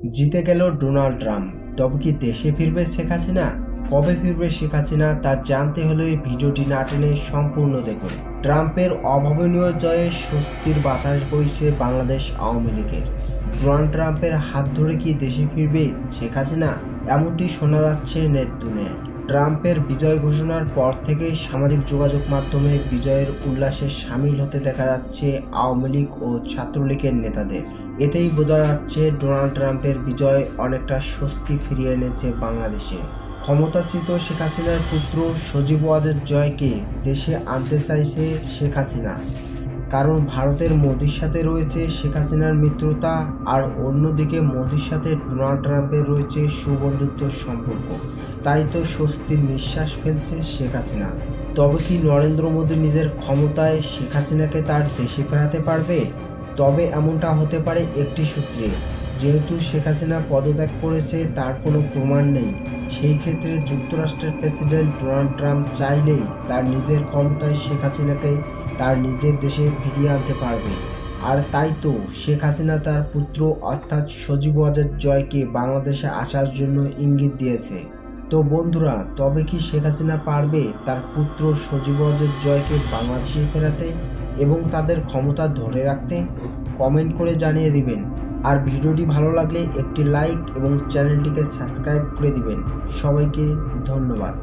জিতে গেল Donald Trump, তবে কি দেশে ফিরবে শেখ হাসিনা? কবে ফিরবে শেখ হাসিনা তা জানতে হলে ভিডিওটি না টেনে সম্পূর্ণ দেখুন। ট্রাম্পের অভাবনীয় জয়ে স্বস্তির বাতাস বইছে বাংলাদেশ আওয়ামী লীগের। ডোনাল্ড ট্রাম্পের হাত ধরে কি দেশে ফিরবে শেখ হাসিনা, এমনটি শোনা যাচ্ছে নেট দুনিয়ায়। ট্রাম্পের বিজয় ঘোষণার পর থেকেই সামাজিক যোগাযোগ মাধ্যমে বিজয়ের উল্লাসে সামিল হতে দেখা যাচ্ছে আওয়ামী লীগ ও ছাত্রলীগের নেতাদের। এতেই বোঝা যাচ্ছে ডোনাল্ড ট্রাম্পের বিজয় অনেকটা স্বস্তি ফিরিয়ে এনেছে বাংলাদেশে। ক্ষমতাচ্যুত শেখ হাসিনার পুত্র সজীব ওয়াজেদ জয়কে দেশে আনতে চাইছে শেখ হাসিনা, কারণ ভারতের মোদির সাথে রয়েছে শেখ হাসিনার মিত্রতা, আর অন্যদিকে মোদির সাথে ডোনাল্ড ট্রাম্পের রয়েছে সুবন্ধুত্ব সম্পর্ক। তাই তো স্বস্তির নিঃশ্বাস ফেলছে শেখ হাসিনা। তবে কি নরেন্দ্র মোদি নিজের ক্ষমতায় শেখ হাসিনাকে তার দেশে ফেরাতে পারবে? তবে এমনটা হতে পারে একটি সূত্রে, যেহেতু শেখ হাসিনা পদত্যাগ করেছে তার কোনো প্রমাণ নেই। সেই ক্ষেত্রে যুক্তরাষ্ট্রের প্রেসিডেন্ট ডোনাল্ড ট্রাম্প চাইলেই তার নিজের ক্ষমতায় শেখ হাসিনাকে তার নিজের দেশে ফিরিয়ে আনতে পারবে। আর তাই তো শেখ হাসিনা তার পুত্র অর্থাৎ সজীব ওয়াজেদ জয়কে বাংলাদেশে আসার জন্য ইঙ্গিত দিয়েছে। তো বন্ধুরা, তবে কি শেখ হাসিনা পারবে তার পুত্র সজীব ওয়াজেদ জয়কে বাংলাদেশে ফেরাতে এবং তাদের ক্ষমতা ধরে রাখতে? কমেন্ট করে জানিয়ে দিবেন। আর ভিডিওটি ভালো লাগলে একটি লাইক এবং চ্যানেলটিকে সাবস্ক্রাইব করে দিবেন। সবাইকে ধন্যবাদ।